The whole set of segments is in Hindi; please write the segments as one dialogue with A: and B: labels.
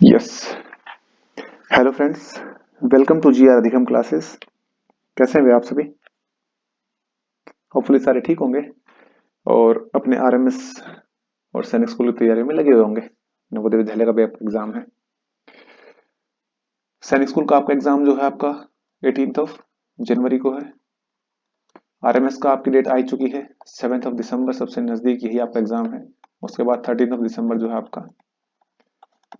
A: Yes. Hello friends, welcome to G R Adhigam classes. कैसे हैं वे आप सभी? होपफुली सारे ठीक होंगे और अपने आरएमएस और सैनिक स्कूल की तैयारी में लगे हुए होंगे। नवोदय विद्यालय का भी आपका एग्जाम है। सैनिक स्कूल का आपका एग्जाम जो है आपका 18 ऑफ जनवरी को है। आरएमएस का आपकी डेट आई चुकी है 7 ऑफ दिसंबर, सबसे नजदीक यही आपका एग्जाम है। उसके बाद 13 ऑफ दिसंबर जो है आपका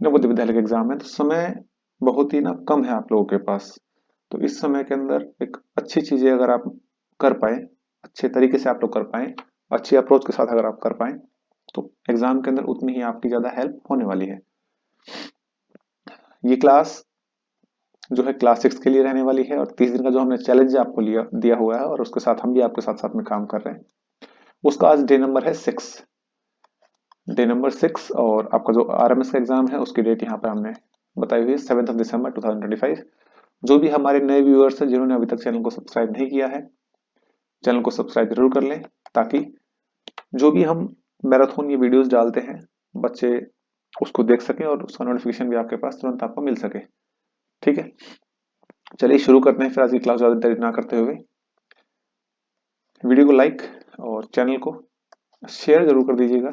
A: नवोदय विद्यालय का एग्जाम है। तो समय बहुत ही ना कम है आप लोगों के पास। तो इस समय के अंदर एक अच्छी चीजें अगर आप कर पाए, अच्छे तरीके से आप लोग कर पाए, अच्छी अप्रोच के साथ अगर आप कर पाए, तो एग्जाम के अंदर उतनी ही आपकी ज्यादा हेल्प होने वाली है। ये क्लास जो है क्लास 6 के लिए रहने वाली है और 30 दिन का जो हमने चैलेंज आपको लिया दिया हुआ है और उसके साथ हम भी आपके साथ साथ में काम कर रहे हैं। उसका आज डे नंबर है 6, डे नंबर 6। और आपका जो आरएमएस का एग्जाम है उसकी डेट यहाँ पर हमने बताई हुई है 7 ऑफ दिसंबर 2025। जो भी हमारे नए व्यूअर्स हैं जिन्होंने अभी तक चैनल को सब्सक्राइब नहीं किया है, चैनल को सब्सक्राइब जरूर कर लें, ताकि जो भी हम मैराथन ये वीडियोस डालते हैं बच्चे उसको देख सकें और उसका नोटिफिकेशन भी आपके पास तुरंत आपको मिल सके। ठीक है, चलिए शुरू करते हैं फिर आज की क्लास। ज्यादा देरी ना करते हुए वीडियो को लाइक और चैनल को शेयर जरूर कर दीजिएगा।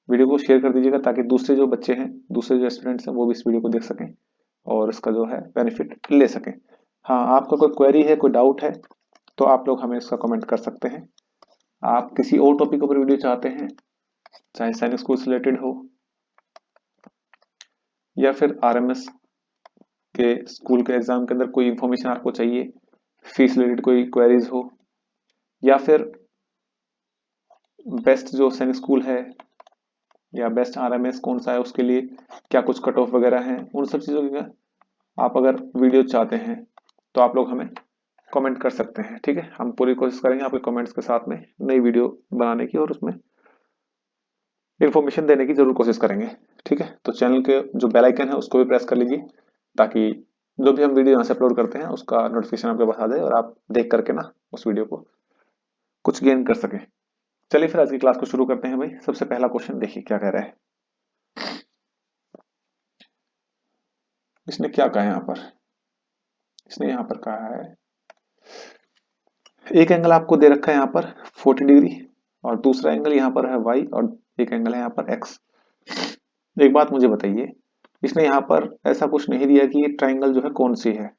A: वीडियो को शेयर कर दीजिएगा ताकि दूसरे जो बच्चे हैं, दूसरे जो स्टूडेंट्स हैं वो भी इस वीडियो को देख सकें और इसका जो है बेनिफिट ले सकें। हाँ, आपका कोई क्वेरी है, कोई डाउट है तो आप लोग हमें इसका कमेंट कर सकते हैं। आप किसी और टॉपिक पर वीडियो चाहते हैं, चाहे सैनिक स्कूल से रिलेटेड हो या फिर आरएमएस के स्कूल के एग्जाम के अंदर कोई इंफॉर्मेशन आपको चाहिए, फीस रिलेटेड कोई क्वेरीज हो, या फिर बेस्ट जो सैनिक स्कूल है या बेस्ट आरएमएस कौन सा है उसके लिए क्या कुछ कट ऑफ वगैरह हैं, उन सब चीज़ों की आप अगर वीडियो चाहते हैं तो आप लोग हमें कमेंट कर सकते हैं। ठीक है, हम पूरी कोशिश करेंगे आपके कमेंट्स के साथ में नई वीडियो बनाने की और उसमें इन्फॉर्मेशन देने की जरूर कोशिश करेंगे। ठीक है, तो चैनल के जो बेल आइकन है उसको भी प्रेस कर लीजिए ताकि जो भी हम वीडियो यहाँ से अपलोड करते हैं उसका नोटिफिकेशन आपके पास आ जाए और आप देख करके ना उस वीडियो को कुछ गेन कर सके। चलिए फिर आज की क्लास को शुरू करते हैं। भाई सबसे पहला क्वेश्चन देखिए क्या कह रहा है। इसने क्या कहा है यहाँ पर? इसने यहाँ पर कहा है एक एंगल आपको दे रखा है यहाँ पर 40 डिग्री और दूसरा एंगल यहाँ पर है y और एक एंगल है यहाँ पर x। एक बात मुझे बताइए, इसने यहाँ पर ऐसा कुछ नहीं दिया कि ये ट्राइंगल जो है कौन सी है,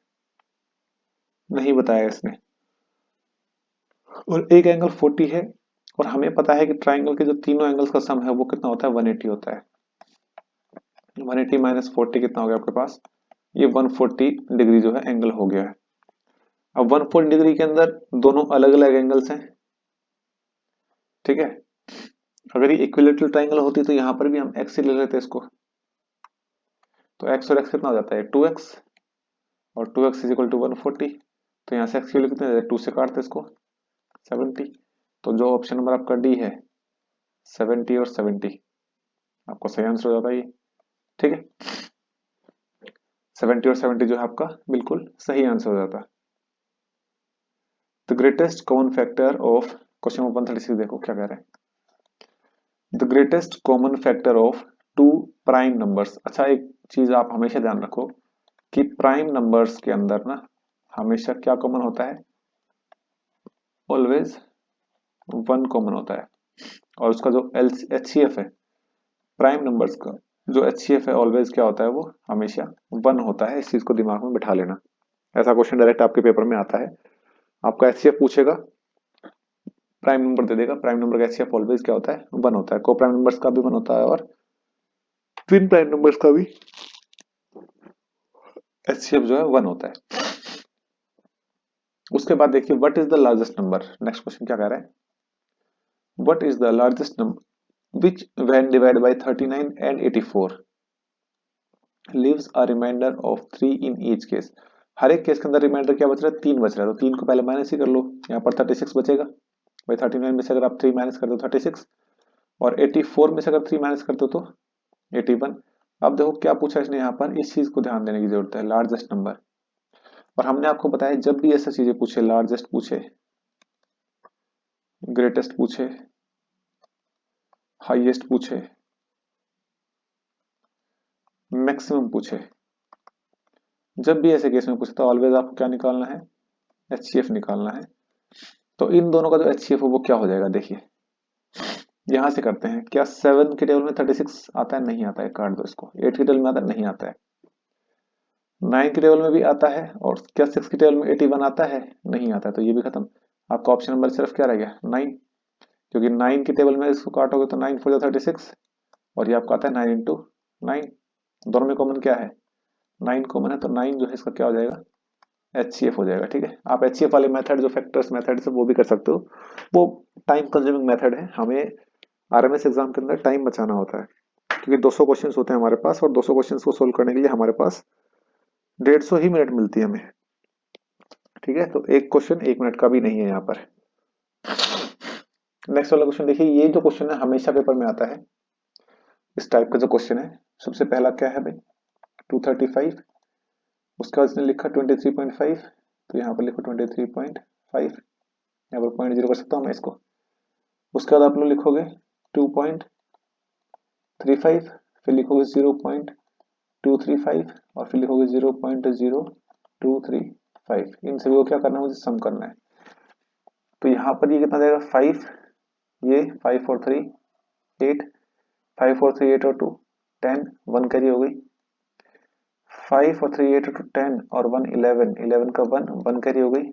A: नहीं बताया इसने। और एक एंगल 40 है और हमें पता है कि ट्राइंगल के जो तीनों एंगल्स का सम है वो कितना होता है, 180 होता है। 180 माइनस 40 कितना हो गया आपके पास? ये 140 डिग्री जो है एंगल हो गया है। अब 140 डिग्री के अंदर दोनों अलग अलग एंगल्स हैं। ठीक है, अगर ये इक्विलेटरल ट्राइंगल होती तो यहाँ पर भी हम एक्स ही ले लेते इसको। तो एक्स और एक्स कितना हो जाता है, 2x, और 2x इज इक्वल टू 140। तो यहाँ से एक्स की वैल्यू कितनी हो जाती है, 2 से काटते इसको, 70। तो जो ऑप्शन नंबर आपका डी है 70 और 70 आपको सही आंसर हो जाता है ये। ठीक है, 70 और 70 जो है आपका बिल्कुल सही आंसर हो जाता है। The greatest common factor of, question number 136 देखो क्या कह रहे हैं। The greatest common factor of two prime numbers. अच्छा, एक चीज आप हमेशा ध्यान रखो कि प्राइम नंबर्स के अंदर ना हमेशा क्या कॉमन होता है, ऑलवेज 1 कॉमन होता है। और उसका जो एल एचसीएफ है प्राइम नंबर्स का, जो एचसीएफ है ऑलवेज क्या होता है, वो हमेशा 1 होता है। इस चीज को दिमाग में बिठा लेना। ऐसा क्वेश्चन डायरेक्ट आपके पेपर में आता है। आपका एचसीएफ पूछेगा, प्राइम नंबर दे देगा, प्राइम नंबर का एचसीएफ ऑलवेज क्या होता है, 1 होता है। को प्राइम नंबर्स का भी 1 होता है और ट्विन प्राइम नंबर्स का भी एचसीएफ जो है 1 होता है। उसके बाद देखिए what is the largest number. Next question क्या कह रहा है, what is the largest number which when divide by 39 and 84 leaves a remainder of 3 in each case. हर एक केस के अंदर रिमाइंडर क्या बच रहा है, 3 बच रहा है। तो 3 को पहले माइनस ही कर लो, यहाँ पर 36 बचेगा भाई। 39 में से अगर आप 3 माइनस कर दो 36, और 84 में से अगर 3 माइनस कर दो तो 81। अब देखो क्या पूछा इसने यहाँ पर, इस चीज को ध्यान देने की जरूरत है, लार्जेस्ट नंबर। और हमने आपको बताया जब भी ऐसा चीजें पूछे, लार्जेस्ट पूछे, ग्रेटेस्ट पूछे, हाईएस्ट पूछे, मैक्सिमम पूछे, जब भी ऐसे केस में पूछे तो ऑलवेज आपको क्या निकालना है, एचसीएफ निकालना है। तो इन दोनों का जो एचसीएफ है वो क्या हो जाएगा, देखिए यहां से करते हैं। क्या 7 के टेबल में 36 आता है, नहीं आता है, काट दो इसको। 8 के टेबल में आता है, नहीं आता है। 9 के टेबल में भी आता है, और क्या 6 के टेबल में 81 आता है, नहीं आता है, तो ये भी खत्म। आपका ऑप्शन नंबर सिर्फ क्या रह गया, 9, क्योंकि 9 के टेबल में इसको काटोगे तो 9 4 36, और ये आपका आता है 9 इंटू 9। दोनों में कॉमन क्या है, 9 कॉमन है, तो 9 जो है इसका क्या हो जाएगा, एचसीएफ हो जाएगा। ठीक है, आप एचसीएफ वाले मेथड जो फैक्टर्स मेथड से वो भी कर सकते हो, वो टाइम कंज्यूमिंग मेथड है। हमें आरएमएस एग्जाम के अंदर टाइम बचाना होता है, क्योंकि 200 क्वेश्चंस होते हैं हमारे पास, और 200 क्वेश्चंस को सोल्व करने के लिए हमारे पास 150 ही मिनट मिलती है हमें। ठीक है, तो एक क्वेश्चन 1 मिनट का भी नहीं है यहाँ पर। नेक्स्ट वाला क्वेश्चन देखिए, ये जो क्वेश्चन है हमेशा पेपर में आता है, इस टाइप का जो क्वेश्चन है। सबसे पहला क्या है भाई, 235, उसका इसने लिखा 23.5, तो यहाँ पर लिखो 23.5, यहाँ पर 0.0 कर सकता हूँ मैं इसको। उसके बाद आप लोग लिखोगे 2.35, फिर लिखोगे 0.235, और फिर लिखोगे 0.0235। इन सभी को क्या करना है, मुझे सम करना है। तो यहाँ पर ये कितना जाएगा, 5, ये 5 और 3 8, 5 और 3 8 और 2 10, 1 कैरी हो गई। 5 और 3 8 और 2 10 और 1 11, 11 का 1 1 कैरी हो गई।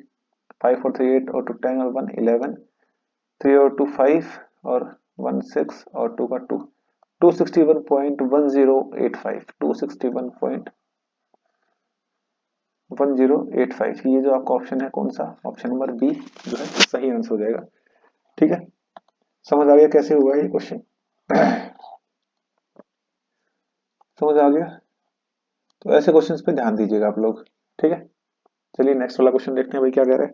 A: 5 और 3 8 और 2 10 और 1 11, 3 और 2 5 और 1 6 और 2 का 2, 261.1085, 261.1085। ये जो आपका ऑप्शन है कौन सा, ऑप्शन नंबर बी जो है सही आंसर हो जाएगा। ठीक है, समझ आ गया कैसे हुआ ये क्वेश्चन, समझ आ गया। तो ऐसे क्वेश्चंस पे ध्यान दीजिएगा आप लोग। ठीक है, चलिए नेक्स्ट वाला क्वेश्चन देखते हैं भाई क्या कह रहा है।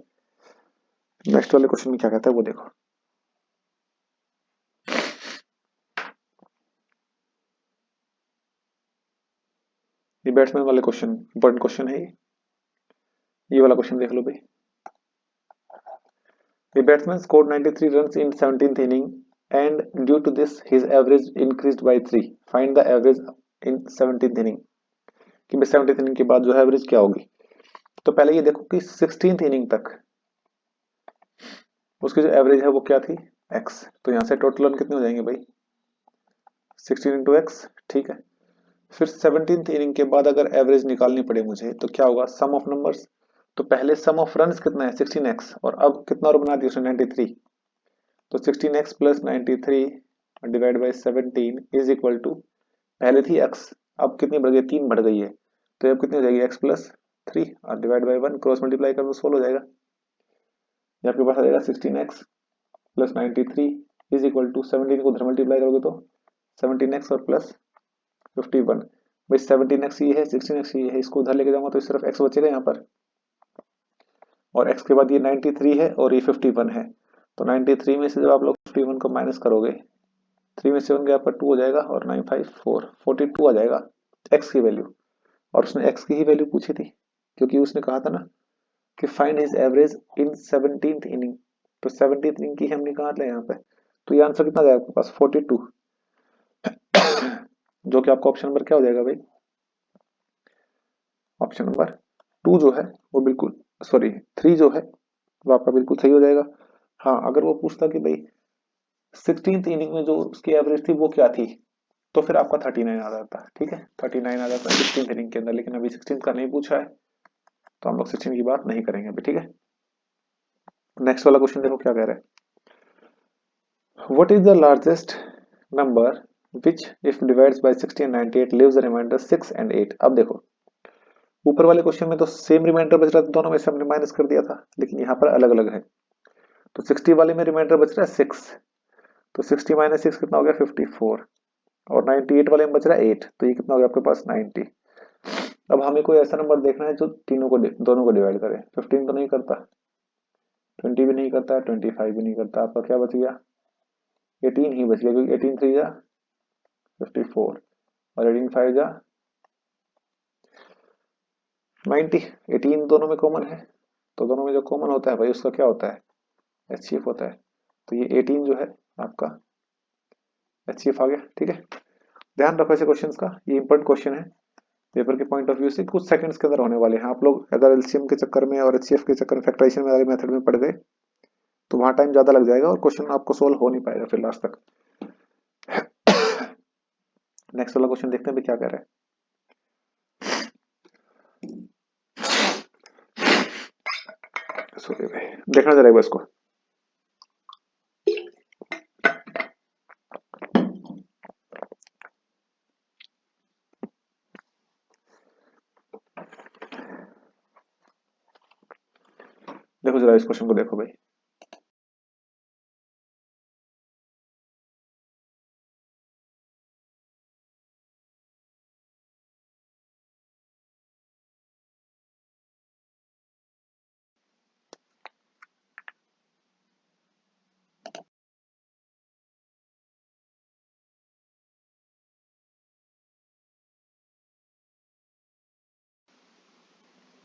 A: नेक्स्ट वाले क्वेश्चन में क्या कहता है वो देखो। ये बैट्समैन वाले क्वेश्चन, इंपॉर्टेंट क्वेश्चन है ये वाला क्वेश्चन देख लो भाई। The batsman scored 93 runs in 17th inning, and due to this his average increased by 3. Find the average in 17th inning. कि भाई 17th इनिंग के बाद जो है एवरेज क्या होगी। तो पहले ये देखो कि 16th इनिंग तक उसकी जो एवरेज है वो क्या थी, x। तो यहाँ से टोटल रन कितने हो जाएंगे भाई, 16 इंटू एक्स। ठीक है, फिर 17th इनिंग के बाद अगर एवरेज निकालनी पड़े मुझे तो क्या होगा, सम ऑफ नंबर्स। तो पहले सम ऑफ रन्स कितना है 16x, और अब कितना और बना दिया उसने 93। तो 16x plus 93 divide by 17 is equal to, पहले थी x, अब कितनी बढ़ गई, 3 बढ़ गई है, तो अब कितनी हो जाएगी, x प्लस 3 और डिवाइड बाई 1, क्रॉस मल्टीप्लाई कर दो, सोल्व हो जाएगा। ये आपके पास आ जाएगा 16x plus 93 is equal to 17 को उधर मल्टीप्लाई करोगे तो 17x और प्लस 51। भाई 17x ये है, 16x ये है, इसको उधर लेके जाऊंगा तो सिर्फ x बचेगा यहाँ पर, और x के बाद ये 93 है और ये 51 है। तो 93 में से जब आप लोग 51 को माइनस करोगे, 3 में 7 गया पर 2 हो जाएगा, और 9 5 4 42 आ जाएगा x की वैल्यू। और उसने x की ही वैल्यू पूछी थी, क्योंकि उसने कहा था ना कि find his average in 17th inning. तो 17th इनिंग की हम निकाल लें यहाँ पे, तो ये आंसर कितना जाएगा आपके पास, 42, जो कि आपका ऑप्शन नंबर क्या हो जाएगा भाई, ऑप्शन नंबर 2 जो है वो बिल्कुल, सॉरी 3 जो है वो आपका बिल्कुल सही हो जाएगा। हाँ, अगर वो पूछता कि भाई 16th इनिंग में जो उसकी एवरेज थी वो क्या थी, तो फिर आपका 39 आ जाता है। ठीक है, 39 आ जाता है 16th इनिंग के अंदर, लेकिन अभी 16th का नहीं पूछा है, तो हम लोग 16 की बात नहीं करेंगे अभी। ठीक है, नेक्स्ट वाला क्वेश्चन देखो क्या कह रहा है, what is the largest number which if divides by 60 and 98 leaves a remainder 6 and 8। अब देखो ऊपर वाले क्वेश्चन में तो सेम रिमाइंडर बच रहा था, दोनों में से हमने माइनस कर दिया था, लेकिन यहाँ पर अलग अलग है। तो 60 वाले में रिमाइंडर बच रहा है 6, तो 60 माइनस 6 कितना हो गया 54, और 98 वाले में बच रहा है 8, तो ये कितना हो गया आपके पास 90। अब हमें कोई ऐसा नंबर देखना है जो तीनों को दोनों को डिवाइड करे। 15 तो नहीं करता, 20 भी नहीं करता, 25 भी नहीं करता, आपका क्या बच गया 18 ही बच गया, क्योंकि 18 3 जा 54 और 18 5 जा 90। 18 दोनों में कॉमन है, तो दोनों में जो कॉमन होता है भाई उसका क्या होता है, एचसीएफ होता है। तो ये 18 जो है आपका एचसीएफ आ गया। ठीक है, ध्यान रखो ऐसे क्वेश्चंस का, ये इंपॉर्टेंट क्वेश्चन है पेपर के पॉइंट ऑफ व्यू से, कुछ सेकंड्स के अंदर होने वाले हैं। आप लोग अगर एलसीएम के चक्कर में और एचसीएफ के चक्कर में फैक्टराइजेशन वाले मेथड में पड़ गए तो वहां टाइम ज्यादा लग जाएगा और क्वेश्चन आपको सोल्व हो नहीं पाएगा फिर लास्ट तक। नेक्स्ट वाला क्वेश्चन देखते हैं भी क्या कह रहा है। सॉरी भाई, देखना जरा इसको। देखो जरा इस क्वेश्चन को देखो भाई।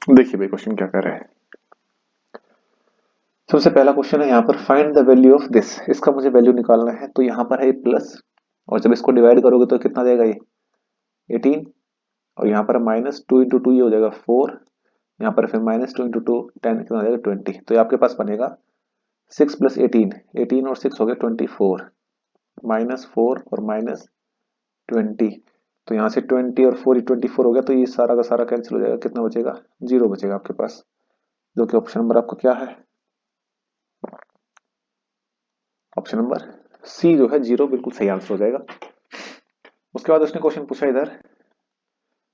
A: देखिए भाई क्वेश्चन क्या कर रहा है। सबसे पहला क्वेश्चन है यहाँ पर find the value of this, इसका मुझे वैल्यू निकालना है। तो यहाँ पर है प्लस, और जब इसको डिवाइड करोगे तो कितना देगा ये 18, और यहाँ पर माइनस 2 इंटू टू ये हो जाएगा 4, यहाँ पर फिर माइनस 2 इंटू टू 10 कितना हो जाएगा 20। तो ये आपके पास बनेगा 6 प्लस 18, 18 और 6 हो गया 24, माइनस 4 और माइनस 20। तो यहाँ से 20 और 4 24 हो गया, तो ये सारा का सारा कैंसिल हो जाएगा, कितना बचेगा 0 बचेगा आपके पास, जो कि ऑप्शन नंबर आपका क्या है, ऑप्शन नंबर सी जो है 0 बिल्कुल सही आंसर हो जाएगा। उसके बाद उसने क्वेश्चन पूछा इधर,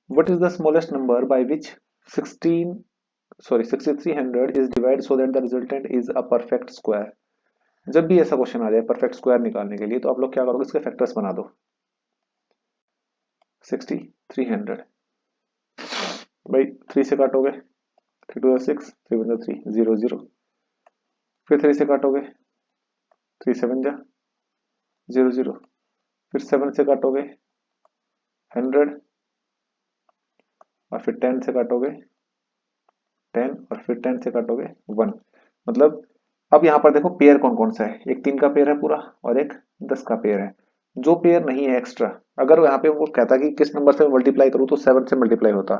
A: what is the smallest number by which 6300 is divide so that the resultant is a perfect square. जब भी ऐसा क्वेश्चन आ जाए परफेक्ट स्क्वायर निकालने के लिए तो आप लोग क्या करोगे, इसके फैक्टर्स बना दो। 6300 भाई 3 से काटोगे, 3 2 6, 3 1 3, 0 0, फिर 3 से काटोगे, 3 7 जा 0 0, फिर 7 से काटोगे 100, और फिर 10 से काटोगे 10, और फिर 10 से काटोगे 1। मतलब अब यहाँ पर देखो पेयर कौन कौन सा है, एक 3 का पेयर है पूरा और एक 10 का पेयर है। जो पेयर नहीं है एक्स्ट्रा, अगर यहाँ पे वो कहता कि किस नंबर से मल्टीप्लाई करूँ तो 7 से मल्टीप्लाई होता।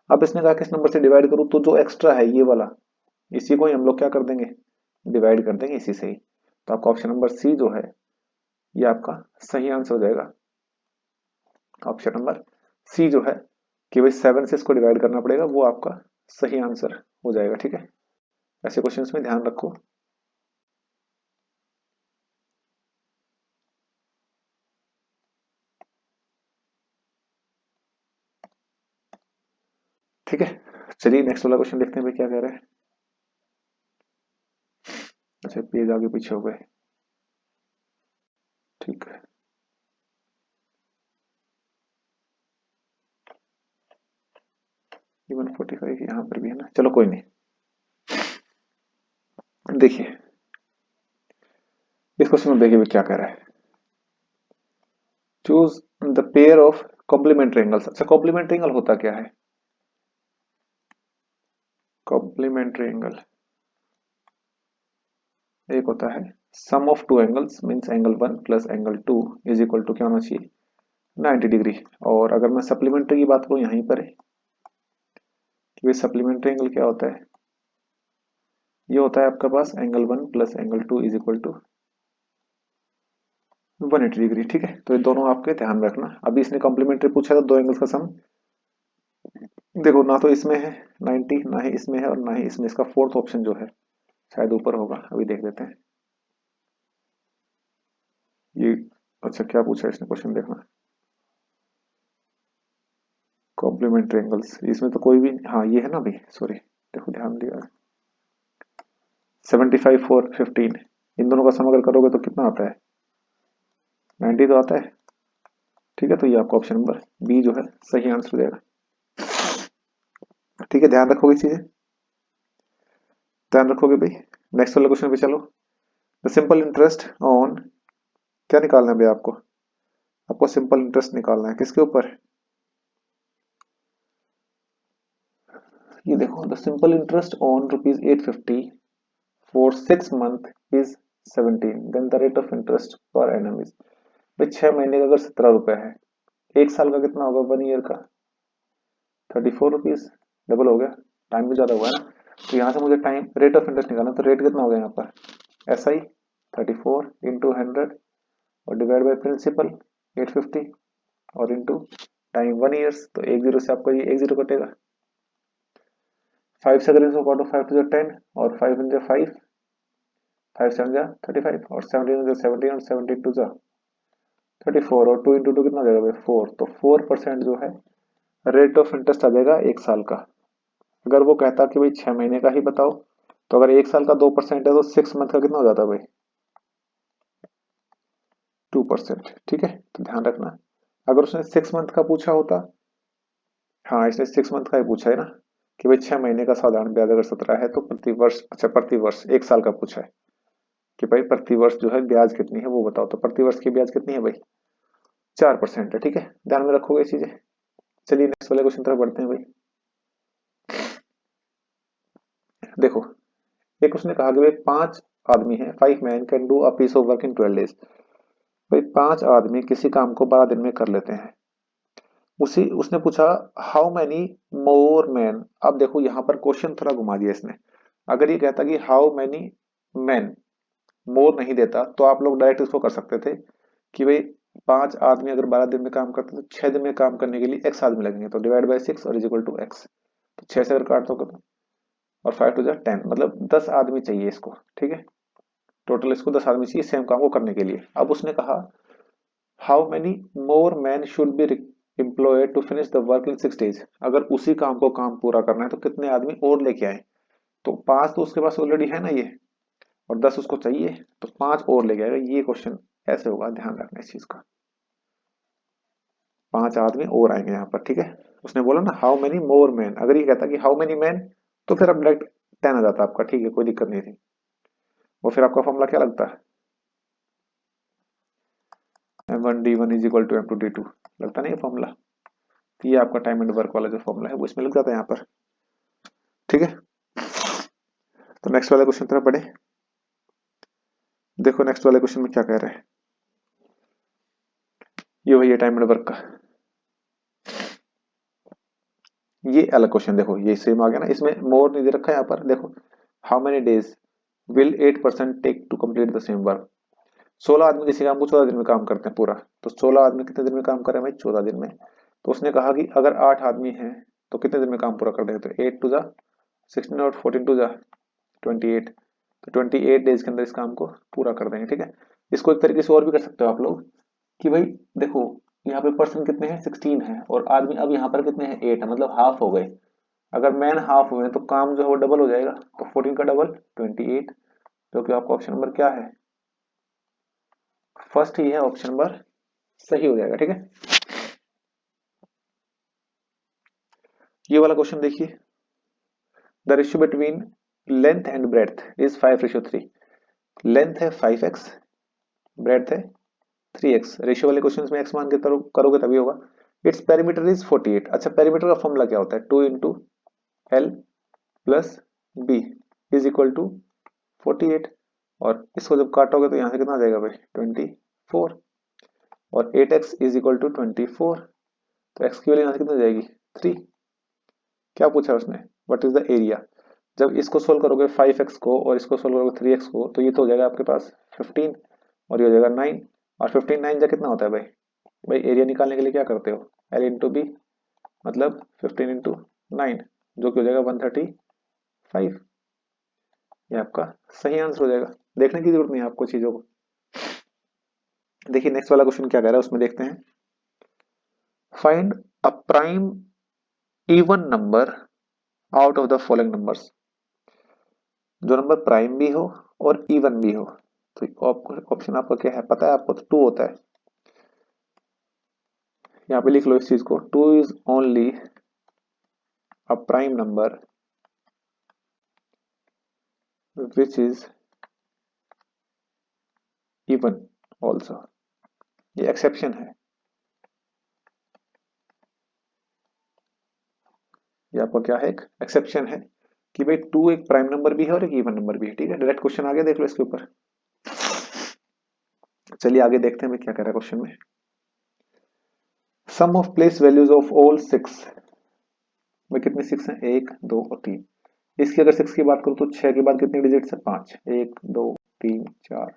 A: अब इसने कहा किस नंबर से डिवाइड करूँ, तो जो एक्स्ट्रा है ये वाला, इसी को ही हम लोग क्या कर देंगे, डिवाइड कर देंगे इसी से ही। तो आपका ऑप्शन नंबर सी जो है ये आपका सही आंसर हो जाएगा। ऑप्शन नंबर सी जो है कि भाई 7 से इसको डिवाइड करना पड़ेगा, वो आपका सही आंसर हो जाएगा। ठीक है, ऐसे क्वेश्चंस में ध्यान रखो। ठीक है, चलिए नेक्स्ट वाला क्वेश्चन देखते हैं भाई क्या कह रहा है। अच्छा पेज आगे पीछे हो गए, ठीक है। ये 145 यहाँ पर भी है ना, चलो कोई नहीं। देखिए इस क्वेश्चन में देखिए क्या कह रहा है, choose the pair of complementary angles. अच्छा कॉम्प्लीमेंट्री एंगल होता क्या है, कॉम्प्लीमेंट्री एंगल एक होता है sum of two angles, means angle 1 plus angle 2 is equal to क्या होना चाहिए 90 डिग्री। और अगर मैं सप्लीमेंट्री की बात करूं यहीं पर है कि सप्लीमेंट्री एंगल क्या होता है, ये होता है आपके पास angle 1 plus angle 2 is equal to 180 degree. ठीक है, तो ये दोनों आपके ध्यान रखना। अभी इसने कॉम्प्लीमेंट्री पूछा था, दो एंगल्स का सम। देखो ना तो इसमें है 90, ना ही इसमें है और ना ही इसमें, इसका फोर्थ ऑप्शन जो है शायद ऊपर होगा, अभी देख लेते हैं ये। अच्छा क्या पूछा है इसने क्वेश्चन, देखना कॉम्प्लीमेंट्री एंगल्स, इसमें तो कोई भी, हाँ ये है ना भाई, सॉरी देखो ध्यान दिया, 75 4 15, इन दोनों का सम अगर करोगे तो कितना आता है 90 तो आता है। ठीक है, तो ये आपका ऑप्शन नंबर बी जो है सही आंसर हो जाएगा। ठीक है, ध्यान रखोगे चीजें, ध्यान रखोगे भाई। नेक्स्ट वाले क्वेश्चन पे चलो। द सिंपल इंटरेस्ट ऑन, क्या निकालना है भाई आपको, आपको सिंपल इंटरेस्ट निकालना है किसके ऊपर, ये देखो the simple interest on rupees 850 for 6 month is 17, then the rate of interest per annum is, भाई 6 महीने का अगर 17 रुपए है, एक साल का कितना होगा, 1 ईयर का 34 रुपीज, डबल हो गया, टाइम भी ज्यादा हुआ है ना। तो यहाँ से मुझे टाइम रेट ऑफ इंटरेस्ट निकालना, तो रेट कितना हो गया यहाँ पर, SI 34 इंटू 100 और डिवाइड बाई प्रिंसिपल 850 और इंटू टाइम 1 ईयर्स। तो 1 जीरो से आपका ये 1 जीरो कटेगा, 5 से अगर इसको काटो 5 टू 10 और 5 इन 5, 5 7 जा 35 और 17 17 और 17 टू जा 34 और 2 इंटू 2 कितना हो जाएगा भाई 4। तो 4% जो है रेट ऑफ इंटरेस्ट आ जाएगा एक साल का। अगर वो कहता कि भाई 6 महीने का ही बताओ, तो अगर एक साल का 2% है तो 6 मंथ का कितना हो जाता भाई 2%। ठीक है, तो ध्यान रखना, अगर उसने 6 मंथ का पूछा होता, हाँ इसने 6 मंथ का ही पूछा है ना, कि भाई 6 महीने का साधारण ब्याज अगर 17 है तो प्रति वर्ष, अच्छा प्रति वर्ष एक साल का पूछा है कि भाई प्रति वर्ष जो है ब्याज कितनी है वो बताओ, तो प्रति वर्ष की ब्याज कितनी है भाई 4% है। ठीक है, ध्यान में रखोगे ये चीजें। चलिए नेक्स्ट वाले क्वेश्चन तरफ बढ़ते हैं भाई। देखो, एक उसने कहा कि भाई 5 आदमी है, 5 man can do a piece of work in 12 days. भाई 5 आदमी किसी काम को 12 दिन में कर लेते हैं। उसी उसने पूछा हाउ मैनी मोर मैन। अब देखो यहाँ पर क्वेश्चन थोड़ा घुमा दिया इसने। अगर ये कहता कि हाउ मैनी मैन, मोर नहीं देता, तो आप लोग डायरेक्ट इसको कर सकते थे कि भाई 5 आदमी अगर 12 दिन में काम करते तो 6 दिन में काम करने के लिए x आदमी लगेंगे, तो डिवाइड बाई 6 और इज इक्वल टू x। तो 6 से अगर काट दो और 5 टू 10, मतलब 10 आदमी चाहिए इसको। ठीक है, टोटल इसको 10 आदमी चाहिए सेम काम को करने के लिए। अब उसने कहा how many more man should be employed to finish the work in 6 days. अगर उसी काम को काम पूरा करना है तो कितने आदमी और लेके आए, तो 5 तो उसके पास ऑलरेडी है ना ये, और 10 उसको चाहिए, तो 5 और लेके आएगा। ये क्वेश्चन ऐसे होगा, ध्यान रखना इस चीज का, 5 आदमी और आएंगे यहाँ पर। ठीक है, उसने बोला ना हाउ मेनी मोर मैन, अगर ये कहता कि हाउ मेनी मैन, तो फिर अब डायरेक्ट 10 आ जाता आपका। ठीक है, कोई दिक्कत नहीं थी। वो फिर आपका फॉर्मूला क्या लगता है, M1D1 is equal to M2D2 लगता नहीं फॉर्मूला। तो ये आपका टाइम एंड वर्क वाला जो फॉर्मूला है वो इसमें लग जाता है यहाँ पर। ठीक है, तो नेक्स्ट वाले क्वेश्चन तरफ बढ़े। देखो नेक्स्ट वाले क्वेश्चन में क्या कह रहे हैं, ये वही है टाइम एंड वर्क का। ये अलग क्वेश्चन, देखो ये सेम आ गया ना, इसमें मोर नहीं दे रखा है यहाँ पर। देखो how many days will 8% take to complete the same work. 16 आदमी किसी काम को 14 दिन में काम करते हैं पूरा, तो 16 आदमी कितने दिन में काम कर रहे हैं भाई 14 दिन में। तो उसने कहा कि अगर 8 आदमी हैं तो कितने दिन में काम पूरा कर देंगे, तो 8 टू जा 16 और 14 टू जा 28, तो 28 डेज के अंदर इस काम को पूरा कर देंगे। ठीक है, इसको एक तरीके से और भी कर सकते हो आप लोग कि भाई देखो यहाँ पे पर्सन कितने हैं 16 है, और आदमी अब यहाँ पर कितने हैं 8 है, मतलब हाफ हो गए। अगर मैन हाफ हुए तो काम जो है वो डबल हो जाएगा, तो 14 का डबल 28, जो कि आपका ऑप्शन नंबर क्या है, फर्स्ट ही है, ऑप्शन नंबर सही हो जाएगा। ठीक है, ये वाला क्वेश्चन देखिए, the ratio between length and breadth is 5:3। Length है 5x, ब्रेड्थ है 3x। रेशियो वाले क्वेश्चन में x मान के करोगे तभी होगा। Its perimeter is 48। अच्छा, पेरीमीटर का फॉर्मूला क्या होता है, 2 into L plus B is equal to 48। और इसको जब काटोगे तो यहाँ से कितना आ जाएगा भाई 24, और 8x इज इक्वल टू 24, तो x की वैल्यू यहाँ से कितना हो जाएगी 3। क्या पूछा उसने, व्हाट इज द एरिया। जब इसको सोल्व करोगे 5x को और इसको सोल्व करोगे 3x को, तो ये तो हो जाएगा आपके पास 15 और ये हो जाएगा 9, और 15 9 जा कितना होता है भाई, भाई एरिया निकालने के लिए क्या करते हो L इंटू बी, मतलब 15 इंटू 9, जो कि हो जाएगा 135। ये आपका सही आंसर हो जाएगा, देखने की जरूरत नहीं है आपको चीजों को। देखिए नेक्स्ट वाला क्वेश्चन क्या कह रहा है उसमें देखते हैं, find a prime even number out of the following numbers. जो नंबर प्राइम भी हो और इवन भी हो, तो ऑप्शन आपका क्या है पता है आपको, तो 2 होता है। यहाँ पे लिख लो इस चीज को, 2 is only a prime number which is even also. ये एक्सेप्शन है, ये आपका क्या है एक एक्सेप्शन है कि भाई 2 एक प्राइम नंबर भी है और एक इवन नंबर भी है। ठीक है, डायरेक्ट क्वेश्चन आगे देख लो इसके ऊपर। चलिए आगे देखते हैं मैं क्या कह रहा है क्वेश्चन में। Sum of place values of all 6 में कितने 6 हैं, 1 2 और 3। इसकी अगर 6 की बात करूं तो 6 के बाद कितनी डिजिट्स है, 5, 1 2 3 4,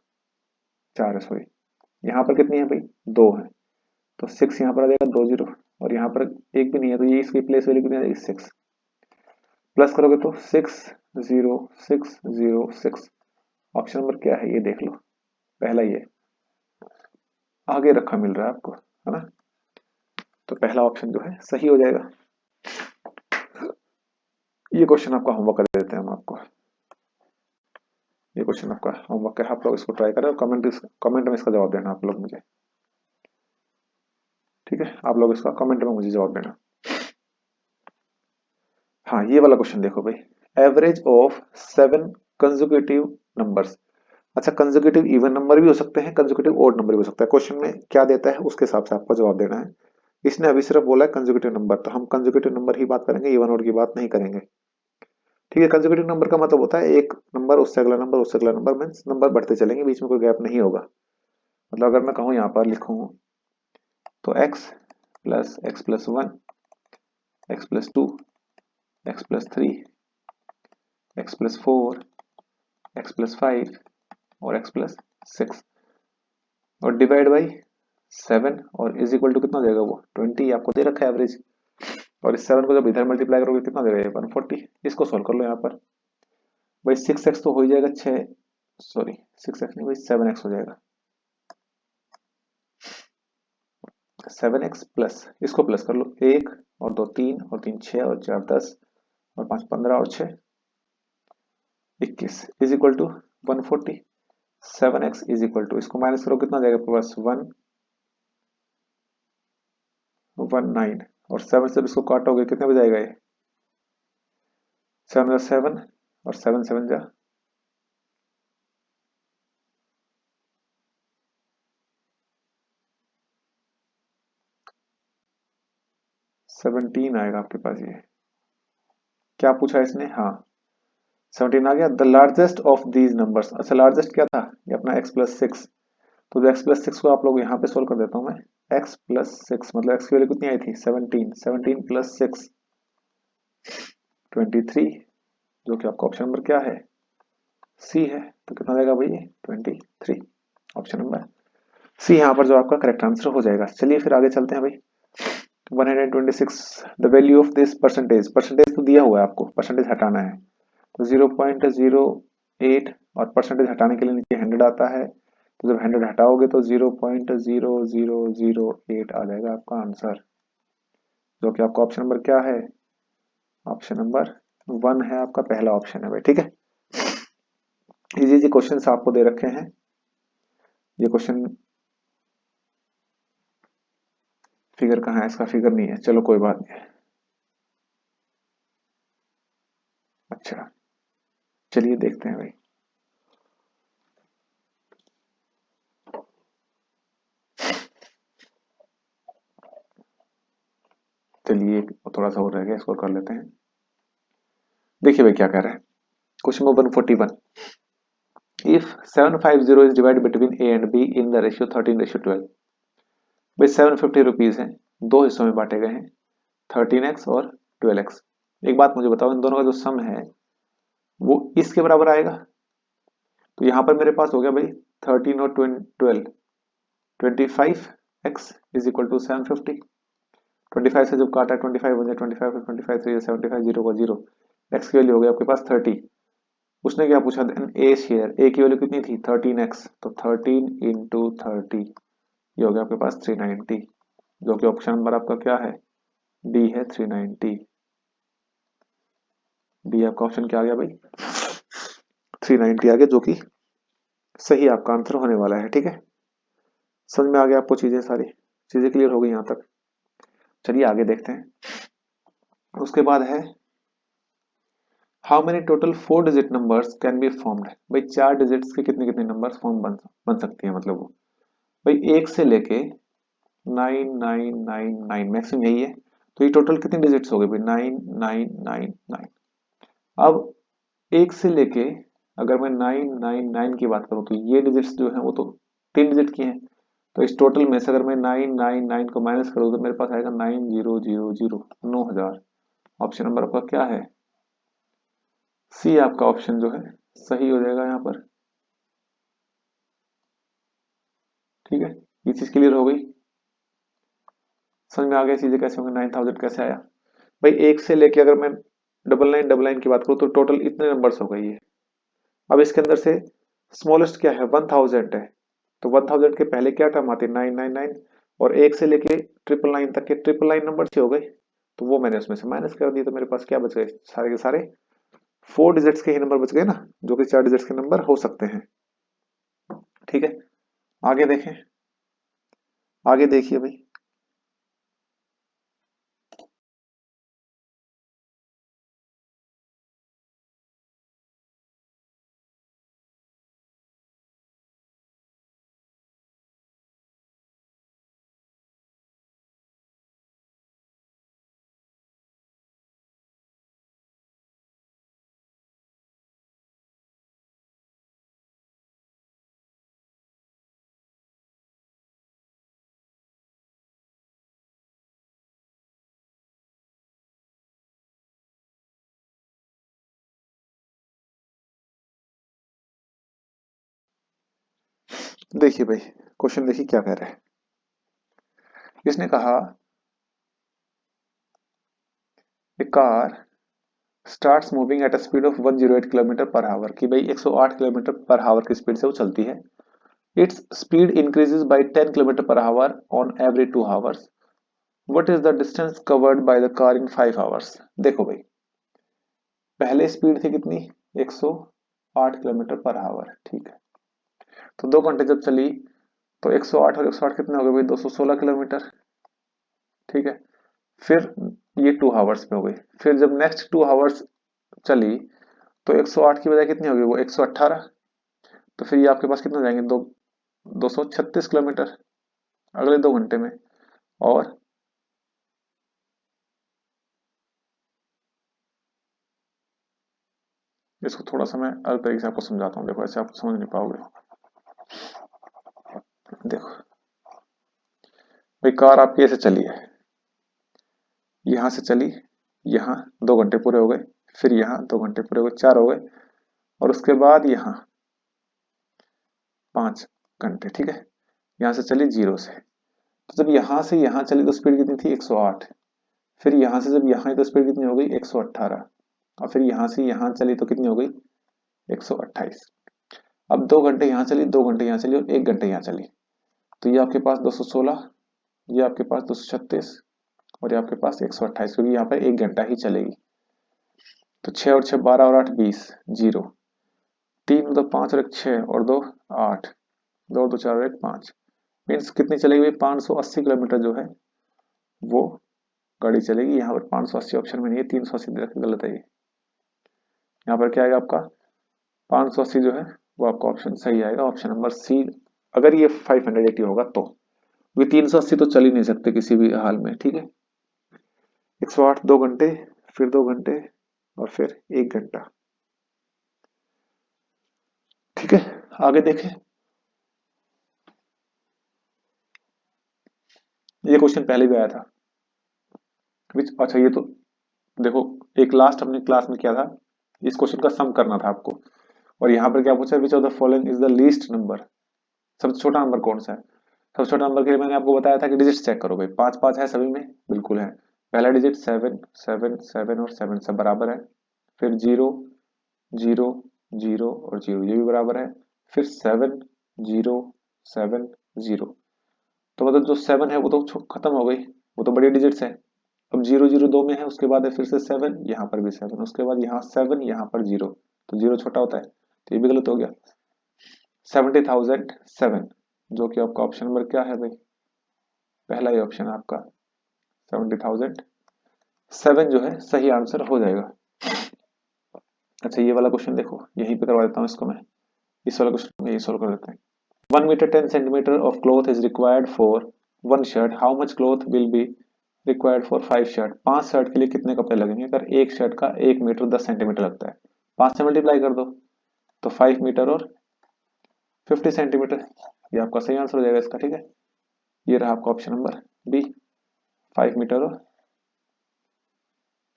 A: 4 है सॉरी, यहाँ पर कितनी है भाई, 2 है, तो 6 यहाँ पर आ जाएगा 2 0, और यहाँ पर एक भी नहीं है तो ये इसकी प्लेस वैल्यू कितनी आ जाएगी 6, प्लस करोगे तो 6 0 6 0 6। ऑप्शन नंबर क्या है ये देख लो, पहला ये आगे रखा मिल रहा है आपको, है ना, तो पहला ऑप्शन जो है सही हो जाएगा। ये क्वेश्चन आपका होमवर्क कर देते हैं हम आपको, ये क्वेश्चन आपका होमवर्क है, आप लोग इसको ट्राई करें और कमेंट में इसका जवाब देना आप लोग मुझे, ठीक है, आप लोग इसका कमेंट में मुझे जवाब देना। हाँ ये वाला क्वेश्चन देखो भाई, एवरेज ऑफ 7 कंसेक्यूटिव नंबर्स। अच्छा कंसेक्यूटिव इवन नंबर भी हो सकते हैं, कंसेक्यूटिव ओड नंबर भी हो सकता है, क्वेश्चन में क्या देता है उसके हिसाब से आपको जवाब देना है। इसने अभी सिर्फ बोला है कंसेक्यूटिव नंबर, तो हम कंसेक्यूटिव नंबर ही बात करेंगे, इवन ओड की बात नहीं करेंगे, ठीक है। कंसेक्यूटिव नंबर का मतलब होता है एक नंबर उससे अगला नंबर उससे अगला नंबर, मीन्स नंबर बढ़ते चलेंगे, बीच में कोई गैप नहीं होगा। मतलब अगर मैं कहूँ यहाँ पर लिखूँ तो x plus 1, x plus 2, x plus 3, x plus 4, x plus 5 और x प्लस 6 और डिवाइड बाई 7 और इज इक्वल टू कितना हो जाएगा, वो 20 आपको दे रखा है एवरेज, और इस 7 को जब इधर मल्टीप्लाई करोगे कितना देगा, 140। इसको सोल्व कर लो यहाँ पर भाई, 6x तो हो ही जाएगा 6, सॉरी 6x नहीं भाई 7x हो जाएगा, 7x प्लस इसको प्लस कर लो, 1 और 2 3 और 3 6 और 4 10 और 5 15 और 6 21 is equal to 140। 7x is equal to, इसको माइनस करो कितना जाएगा आपके पास, 119 और 7 से इसको काटोगे कितने बच जाएगा ये, 7 7 और 7 7 जा 17 आएगा आपके पास। ये क्या पूछा इसने, हाँ 17 आ गया। The largest of these numbers, अच्छा लार्जेस्ट क्या था, ये अपना x प्लस 6, तो x प्लस 6 को आप लोग यहाँ पे सोल्व कर देता हूँ मैं, x प्लस 6 मतलब x की वैल्यू कितनी आई थी 17, 17 प्लस 6 23, जो कि आपका ऑप्शन नंबर क्या है सी है, तो कितना जाएगा भाई ये 23, ऑप्शन नंबर सी यहाँ पर जो आपका करेक्ट आंसर हो जाएगा। चलिए फिर आगे चलते हैं भाई, 126 the value of this percentage, percentage तो दिया हुआ है आपको, परसेंटेज हटाना है तो 0.08 और परसेंटेज हटाने के लिए नीचे 100 आता है, तो जब 100 हटाओगे तो 0.0008 आ जाएगा आपका आंसर, जो कि आपका ऑप्शन नंबर क्या है, ऑप्शन नंबर 1 है आपका, पहला ऑप्शन है भाई, ठीक है। इजी इजी क्वेश्चंस आपको दे रखे हैं, ये क्वेश्चन फिगर कहाँ है, इसका फिगर नहीं है, चलो कोई बात नहीं है। अच्छा चलिए देखते हैं भाई, चलिए थोड़ा सा और रह गया, इसको कर लेते हैं। देखिए भाई क्या कह रहा है, question number 141, if 750 is divided between A and B in the ratio 13:12, भाई 750 रुपीज है, दो हिस्सों में बांटे गए हैं, 13x और 12x। एक बात मुझे बताओ, इन दोनों का जो सम है वो इसके बराबर आएगा, तो यहां पर मेरे पास हो गया भाई 13 और 12, 25x इज इक्वल टू 750, 25 से जब काटा 25 हो जाए 25 और 25 3 75, 0 का 0, x की वैल्यू हो गई आपके पास 30। उसने क्या पूछा, देन ए शेयर, ए की वैल्यू कितनी थी 13x, तो 13 इंटू 30, ये हो गया आपके पास 390, जो कि ऑप्शन नंबर आपका क्या है, डी है 390, डी आपका ऑप्शन क्या आ गया भाई 390 आ गया, जो कि सही आपका आंसर होने वाला है, ठीक है। समझ में आ गया आपको, चीजें सारी चीजें क्लियर हो गई यहाँ तक। चलिए आगे देखते हैं, उसके बाद है how many total 4 digit numbers can be formed, भाई 4 डिजिट्स के कितने कितने नंबर्स फॉर्म बन सकती है, मतलब वो भाई 1 से लेके 9999 मैक्सिमम यही है, तो ये टोटल कितने डिजिट्स हो गए भाई 9999। अब 1 से लेके अगर मैं 999 की बात करूं तो ये डिजिट्स जो है वो तो 3 डिजिट की हैं, तो इस टोटल में से अगर मैं 999 को माइनस करूँ तो मेरे पास आएगा 9000, 9000। ऑप्शन नंबर आपका क्या है? सी आपका ऑप्शन जो है सही हो जाएगा यहाँ पर। ठीक है, ये चीज क्लियर हो गई, समझ में आ गया चीजें कैसे होंगे, 9000 कैसे आया। भाई एक से लेके अगर मैं 9999 की बात करूँ तो टोटल इतने नंबर्स हो गई है। अब इसके अंदर से स्मॉलेस्ट क्या है, 1000 है। तो 1000 के पहले क्या टर्म आती है, 999। और एक से लेके 999 तक के 999 नंबर से हो गए, तो वो मैंने उसमें से माइनस कर दिए, तो मेरे पास क्या बच गए, सारे के सारे 4 डिजिट्स के ही नंबर बच गए ना, जो कि 4 डिजिट्स के नंबर हो सकते हैं। ठीक है, आगे देखें, आगे देखिए भाई। देखिए भाई, क्वेश्चन देखिए क्या कह रहा है। इसने कहा a car starts moving at a speed of 108 kilometre per hour, कि भाई 108 किलोमीटर पर आवर की स्पीड से वो चलती है। Its speed increases by 10 kilometre per hour on every 2 hours. What is the distance covered by the car in 5 hours. देखो भाई, पहले स्पीड थी कितनी, 108 किलोमीटर पर आवर। ठीक है, तो 2 घंटे जब चली तो 108 और 108 कितने हो गए भाई, 216 किलोमीटर। ठीक है, फिर ये 2 आवर्स में हो गई। फिर जब नेक्स्ट 2 आवर्स चली तो 108 की बजाय कितनी होगी, वो 118। तो फिर ये आपके पास कितना जाएंगे, 236 किलोमीटर अगले 2 घंटे में। और इसको थोड़ा सा मैं अलग तरीके से आपको समझाता हूँ, देखो ऐसे आप समझ नहीं पाओगे। देखो भाई, कार आपकी ऐसे चली है, यहां से चली, यहाँ 2 घंटे पूरे हो गए, फिर यहाँ 2 घंटे पूरे हो गए, 4 हो गए, और उसके बाद यहाँ 5 घंटे। ठीक है, यहाँ से चली 0 से। तो जब यहाँ से यहाँ चली तो स्पीड कितनी थी, 108। फिर यहाँ से जब यहाँ आई तो स्पीड कितनी हो गई, 118। और फिर यहाँ से यहाँ चली तो कितनी हो गई, 128। अब 2 घंटे यहाँ चली, 2 घंटे यहाँ चली और 1 घंटे यहाँ चली, तो ये आपके पास 216, ये आपके पास 236, और ये आपके पास 128, क्योंकि यहाँ पर 1 घंटा ही चलेगी। तो 6 और 6 12 और 8 20, 0। 3 और 2 5 और 1 6 और 2 8, 2 और 2 4 और 1 5। मीन्स कितनी चलेगी भाई, 580 किलोमीटर जो है वो गाड़ी चलेगी। यहाँ पर 580 ऑप्शन में नहीं है, 380 दे रखा, गलत है ये। यहाँ पर क्या आएगा आपका, 580 जो है वो आपका ऑप्शन सही आएगा, ऑप्शन नंबर सी। अगर ये 580 होगा तो ये 380 तो चल ही नहीं सकते किसी भी हाल में। ठीक है, 108 2 घंटे, फिर 2 घंटे, और फिर 1 घंटा। ठीक है, आगे देखें। ये क्वेश्चन पहले भी आया था, अच्छा ये तो देखो, एक लास्ट हमने क्लास में किया था, इस क्वेश्चन का सम करना था आपको। और यहाँ पर क्या पूछा, which of the following is the least number, सबसे छोटा नंबर कौन सा है। सबसे छोटा नंबर के लिए मैंने आपको बताया था कि डिजिट चेक करो भाई, 5 5 है सभी में, बिल्कुल है। पहला डिजिट 7 7 7 और 7 सब बराबर है। फिर 0 0 0 और 0 ये भी बराबर है। फिर 7 0 7 0। तो मतलब जो 7 है वो तो खत्म हो गई, वो तो बड़ी डिजिट्स है। अब 0 0 2 में है, उसके बाद है फिर से 7, यहाँ पर भी 7, उसके बाद यहाँ 7, यहाँ पर 0, तो 0 छोटा होता है, तो ये भी गलत हो गया। 70,007, जो कि आपका ऑप्शन नंबर क्या है भाई, पहला ही ऑप्शन है आपका 70,007 जो है सही आंसर हो जाएगा। अच्छा ये वाला क्वेश्चन देखो, यहीं पे करवा देता हूँ इसको मैं, इस वाला क्वेश्चन में यही सोल्व कर देते हैं। 1 metre 10 centimetre of cloth is required for 1 shirt, how much cloth will be required for 5 shirt. 5 shirt के लिए कितने कपड़े लगेंगे, अगर एक शर्ट का 1 मीटर 10 सेंटीमीटर लगता है, 5 से मल्टीप्लाई कर दो तो 5 मीटर और 50 सेंटीमीटर, ये आपका सही आंसर हो जाएगा इसका। ठीक है, ये रहा आपका ऑप्शन नंबर बी, 5 मीटर और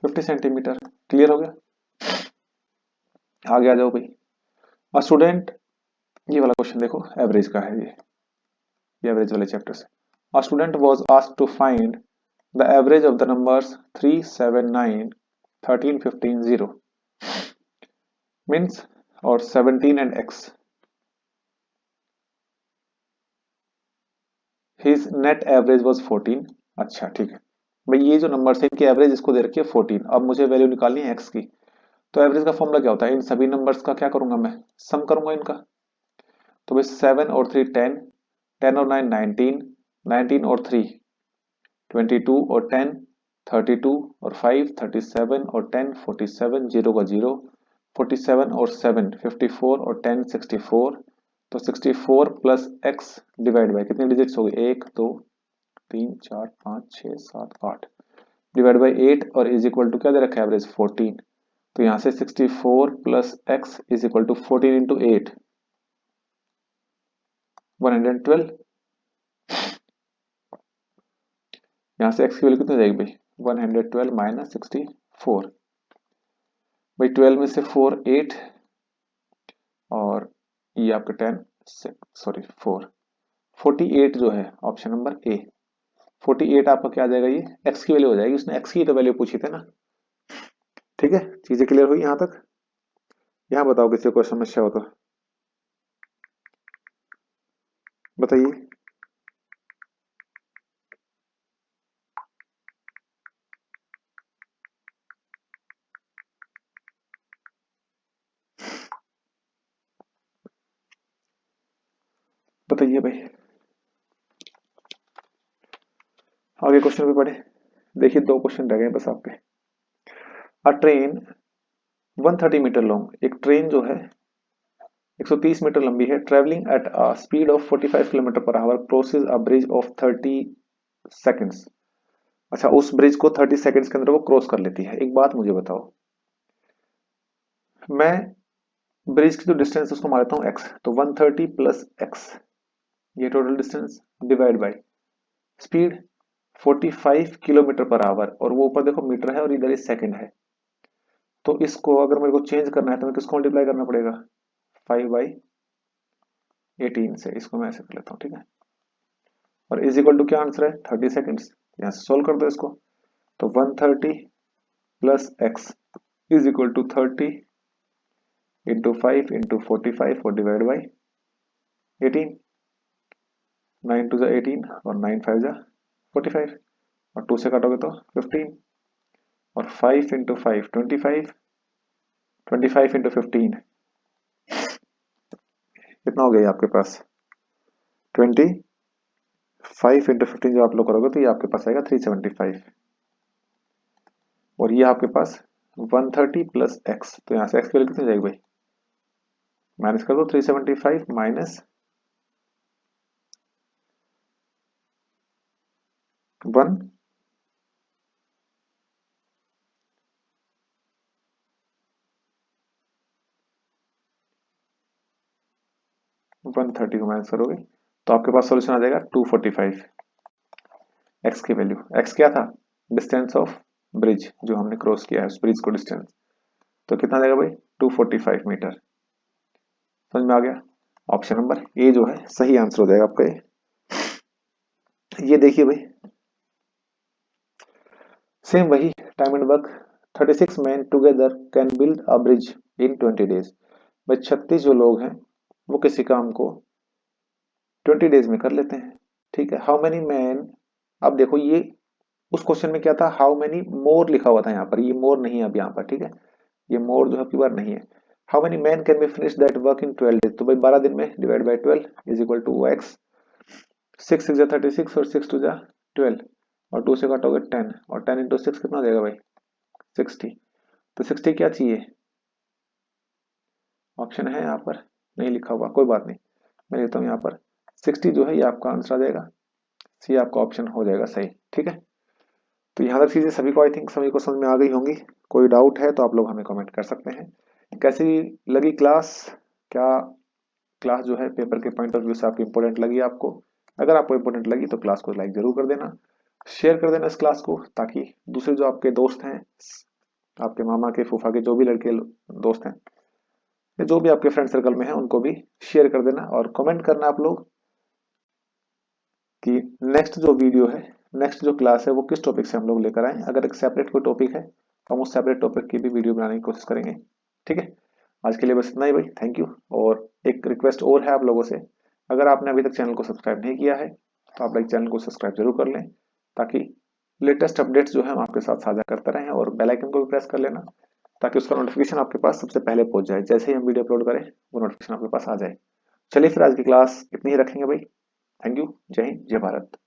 A: 50 सेंटीमीटर। क्लियर हो गया? आगे आ जाओ भाई। अ स्टूडेंट, ये वाला क्वेश्चन देखो, एवरेज का है ये एवरेज वाले चैप्टर से। A student was asked to find the average of the numbers 3, 7, 9, 13, 15, 0 means और 17 and x। His net average was 14। अच्छा ठीक है भाई, ये जो नंबर है इनकी एवरेज इसको दे रखी है 14। अब मुझे वैल्यू निकालनी है x की। तो एवरेज का फॉर्मूला क्या होता है? इन सभी नंबर्स का क्या करूंगा मैं? सम करूंगा इनका। तो भाई 7 और 3 10, 10 और 9 19, 19 और 3 22 और 10 32 और 5 37 और 10 47, 0 का 0, 47 और 7 54 और 10 64। तो 64 प्लस x डिवाइड बाय कितने डिजिट्स हो गए? 1 2 3 4 5 6 7 8 डिवाइड बाय 8 और इज इक्वल टू क्या दे रखा है? एवरेज 14। तो यहाँ से 64 plus x is equal to 14 into 8, 112। यहाँ से x की वैल्यू कितनी हो जाएगी भाई? 112 माइनस 64। भाई 12 में से 4 8 और ये आपका 10 सॉरी 4, 48 जो है ऑप्शन नंबर ए। 48 आपका क्या आ जाएगा? ये x की वैल्यू हो जाएगी। उसने x की तो वैल्यू पूछी थी ना। ठीक है, चीजें क्लियर हुई यहाँ तक? यहाँ बताओ किसी को समस्या हो तो बताइए। बताइए भाई। आगे क्वेश्चन पे पढ़े। देखिए 2 क्वेश्चन रह गए बस आपके। अ ट्रेन 130 मीटर लॉन्ग, एक ट्रेन जो है 130 मीटर लंबी है, travelling at a speed of 45 kilometre per our crosses a bridge of 30 seconds. अच्छा, उस ब्रिज को 30 सेकंड्स के अंदर वो क्रॉस कर लेती है। एक बात मुझे बताओ, मैं ब्रिज की जो डिस्टेंस उसको मान लेता हूँ x। तो 130 प्लस x, ये total distance divide by speed 45 kilometre per our, और वो ऊपर देखो मीटर है और इधर इस सेकंड है। तो इसको अगर मेरे को चेंज करना है तो मैं किसको मल्टीप्लाई करना पड़ेगा? 5/18 से। इसको मैं ऐसे कर लेता हूँ, ठीक है। और इज इक्वल टू क्या आंसर है? 30 सेकेंड्स। यहाँ से सोल्व कर दो इसको। तो 130 plus x is equal to 30 into 5 into 45 और डिवाइड बाई 18। 9 टू 18 और 9 5 45 और 2 से काटोगे तो 15 और 5 इंटू 5 25, 25 इंटू 15 कितना हो गया आपके पास? 25 इंटू 15 जो आप लोग करोगे तो ये आपके पास आएगा 375। और ये आपके पास 130 प्लस एक्स, तो यहाँ से एक्स की वैल्यू कितनी जाएगी भाई? माइनस कर दो 375 माइनस 1 130 को माइनस करोगे तो आपके पास सॉल्यूशन आ जाएगा 245। एक्स की वैल्यू, एक्स क्या था? डिस्टेंस ऑफ ब्रिज जो हमने क्रॉस किया है, उस ब्रिज को डिस्टेंस। तो कितना जाएगा भाई? 245 मीटर। समझ में आ गया? ऑप्शन नंबर ए जो है सही आंसर हो जाएगा आपका। ये देखिए भाई, सेम वही time and work. 36 man together can build a bridge in 20 days. भाई 36 जो लोग हैं वो किसी काम को 20 डेज में कर लेते हैं, ठीक है। हाउ मेनी मैन, अब देखो ये उस क्वेश्चन में क्या था? हाउ मेनी मोर लिखा हुआ था यहाँ पर, ये मोर नहीं है अब यहाँ पर, ठीक है। ये मोर जो है आपकी बार नहीं है। How many man can be finish that work in 12 days. तो भाई 12 दिन में divide by 12 is equal to x. 6 6 36 और 6 2 12 और 2 से काटोगे 10 और 10 इंटू 6 कितना हो जाएगा भाई? 60। तो 60 क्या चाहिए? ऑप्शन है यहाँ पर नहीं लिखा हुआ, कोई बात नहीं, मैं लेता हूँ यहाँ पर 60 जो है ये आपका आंसर आ जाएगा। सी आपका ऑप्शन हो जाएगा सही, ठीक है। तो यहाँ तक चीजें सभी को आई थिंक सभी को समझ में आ गई होंगी। कोई डाउट है तो आप लोग हमें कमेंट कर सकते हैं। कैसी लगी क्लास? क्या क्लास जो है पेपर के पॉइंट ऑफ व्यू से आपकी इंपॉर्टेंट लगी आपको? अगर आपको इंपॉर्टेंट लगी तो क्लास को लाइक जरूर कर देना, शेयर कर देना इस क्लास को, ताकि दूसरे जो आपके दोस्त हैं, आपके मामा के, फूफा के, जो भी लड़के दोस्त हैं, या जो भी आपके फ्रेंड सर्कल में है, उनको भी शेयर कर देना। और कमेंट करना आप लोग कि नेक्स्ट जो वीडियो है, नेक्स्ट जो क्लास है, वो किस टॉपिक से हम लोग लेकर आए। अगर एक सेपरेट कोई टॉपिक है तो हम उस सेपरेट टॉपिक की भी वीडियो बनाने की कोशिश करेंगे। ठीक है, आज के लिए बस इतना ही भाई, थैंक यू। और एक रिक्वेस्ट और है आप लोगों से, अगर आपने अभी तक चैनल को सब्सक्राइब नहीं किया है तो आप लाइक चैनल को सब्सक्राइब जरूर कर लें, ताकि लेटेस्ट अपडेट्स जो है हम आपके साथ साझा करते रहें। और बेल आइकन को भी प्रेस कर लेना, ताकि उसका नोटिफिकेशन आपके पास सबसे पहले पहुंच जाए, जैसे ही हम वीडियो अपलोड करें वो नोटिफिकेशन आपके पास आ जाए। चलिए फिर आज की क्लास इतनी ही रखेंगे भाई। Thank you. जय हिंद, जय भारत।